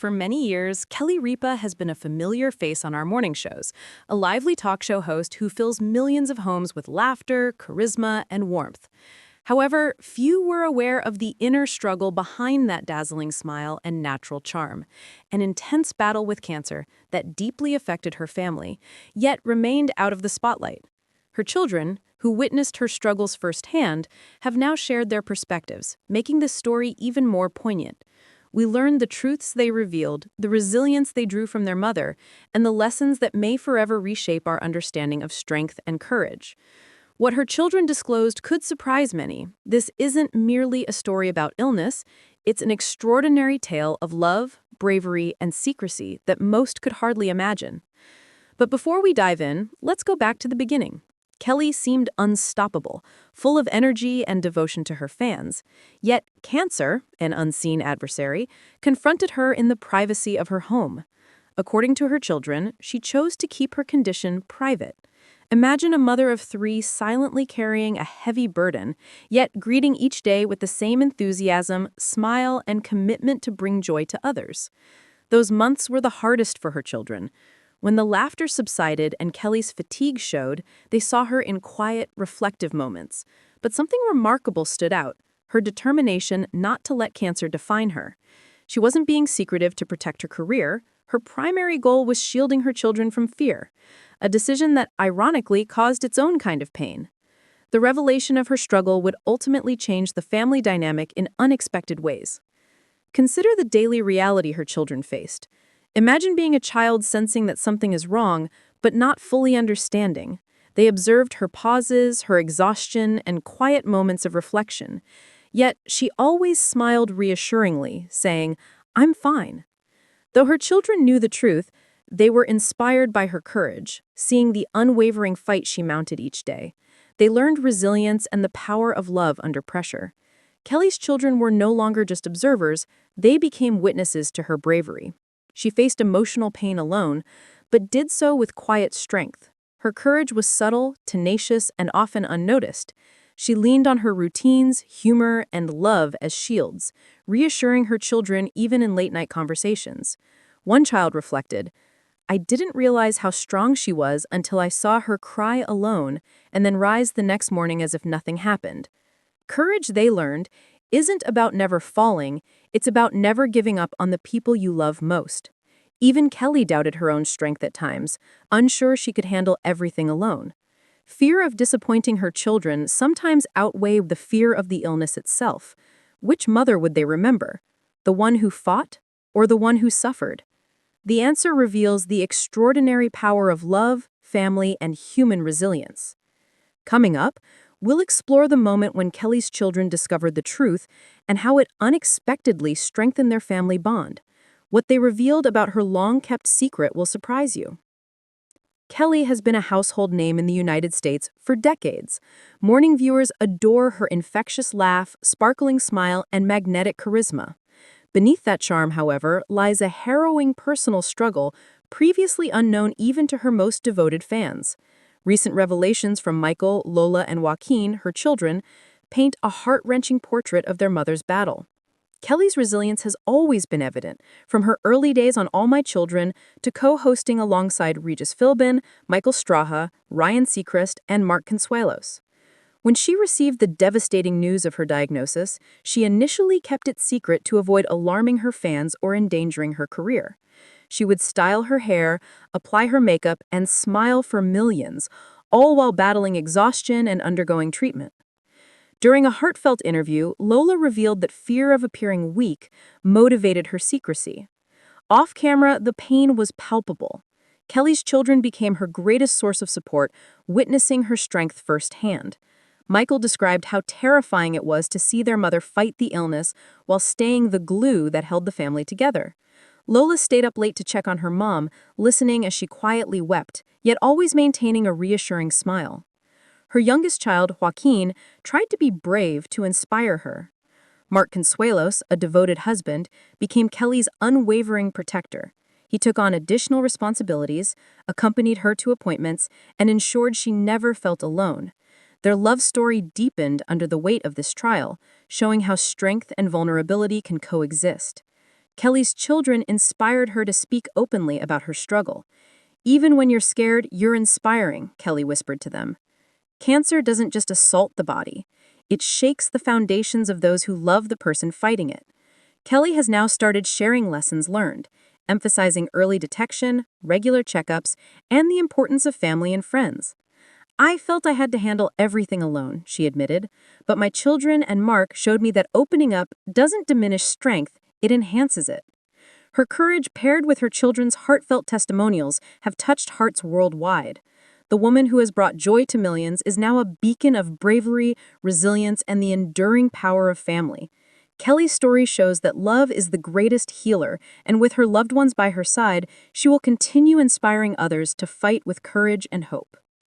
For many years, Kelly Ripa has been a familiar face on our morning shows, a lively talk show host who fills millions of homes with laughter, charisma, and warmth. However, few were aware of the inner struggle behind that dazzling smile and natural charm, an intense battle with cancer that deeply affected her family, yet remained out of the spotlight. Her children, who witnessed her struggles firsthand, have now shared their perspectives, making this story even more poignant. We learned the truths they revealed, the resilience they drew from their mother, and the lessons that may forever reshape our understanding of strength and courage. What her children disclosed could surprise many. This isn't merely a story about illness, it's an extraordinary tale of love, bravery, and secrecy that most could hardly imagine. But before we dive in, let's go back to the beginning. Kelly seemed unstoppable, full of energy and devotion to her fans. Yet cancer, an unseen adversary, confronted her in the privacy of her home. According to her children, she chose to keep her condition private. Imagine a mother of three silently carrying a heavy burden, yet greeting each day with the same enthusiasm, smile, and commitment to bring joy to others. Those months were the hardest for her children. When the laughter subsided and Kelly's fatigue showed, they saw her in quiet, reflective moments. But something remarkable stood out, her determination not to let cancer define her. She wasn't being secretive to protect her career. Her primary goal was shielding her children from fear, a decision that ironically caused its own kind of pain. The revelation of her struggle would ultimately change the family dynamic in unexpected ways. Consider the daily reality her children faced. Imagine being a child sensing that something is wrong, but not fully understanding. They observed her pauses, her exhaustion, and quiet moments of reflection. Yet she always smiled reassuringly, saying, "I'm fine." Though her children knew the truth, they were inspired by her courage, seeing the unwavering fight she mounted each day. They learned resilience and the power of love under pressure. Kelly's children were no longer just observers, they became witnesses to her bravery. She faced emotional pain alone, but did so with quiet strength. Her courage was subtle, tenacious, and often unnoticed. She leaned on her routines, humor, and love as shields, reassuring her children even in late-night conversations. One child reflected, "I didn't realize how strong she was until I saw her cry alone and then rise the next morning as if nothing happened." Courage, they learned, isn't about never falling, it's about never giving up on the people you love most. Even Kelly doubted her own strength at times, unsure she could handle everything alone. Fear of disappointing her children sometimes outweighed the fear of the illness itself. Which mother would they remember? The one who fought or the one who suffered? The answer reveals the extraordinary power of love, family, and human resilience. Coming up, we'll explore the moment when Kelly's children discovered the truth and how it unexpectedly strengthened their family bond. What they revealed about her long-kept secret will surprise you. Kelly has been a household name in the United States for decades. Morning viewers adore her infectious laugh, sparkling smile, and magnetic charisma. Beneath that charm, however, lies a harrowing personal struggle previously unknown even to her most devoted fans. Recent revelations from Michael, Lola, and Joaquin, her children, paint a heart-wrenching portrait of their mother's battle. Kelly's resilience has always been evident, from her early days on All My Children to co-hosting alongside Regis Philbin, Michael Straha, Ryan Seacrest, and Mark Consuelos. When she received the devastating news of her diagnosis, she initially kept it secret to avoid alarming her fans or endangering her career. She would style her hair, apply her makeup, and smile for millions, all while battling exhaustion and undergoing treatment. During a heartfelt interview, Lola revealed that fear of appearing weak motivated her secrecy. Off camera, the pain was palpable. Kelly's children became her greatest source of support, witnessing her strength firsthand. Michael described how terrifying it was to see their mother fight the illness while staying the glue that held the family together. Lola stayed up late to check on her mom, listening as she quietly wept, yet always maintaining a reassuring smile. Her youngest child, Joaquin, tried to be brave to inspire her. Mark Consuelos, a devoted husband, became Kelly's unwavering protector. He took on additional responsibilities, accompanied her to appointments, and ensured she never felt alone. Their love story deepened under the weight of this trial, showing how strength and vulnerability can coexist. Kelly's children inspired her to speak openly about her struggle. "Even when you're scared, you're inspiring," Kelly whispered to them. Cancer doesn't just assault the body, it shakes the foundations of those who love the person fighting it. Kelly has now started sharing lessons learned, emphasizing early detection, regular checkups, and the importance of family and friends. "I felt I had to handle everything alone," she admitted, "but my children and Mark showed me that opening up doesn't diminish strength, it enhances it." Her courage, paired with her children's heartfelt testimonials, have touched hearts worldwide. The woman who has brought joy to millions is now a beacon of bravery, resilience, and the enduring power of family. Kelly's story shows that love is the greatest healer, and with her loved ones by her side, she will continue inspiring others to fight with courage and hope.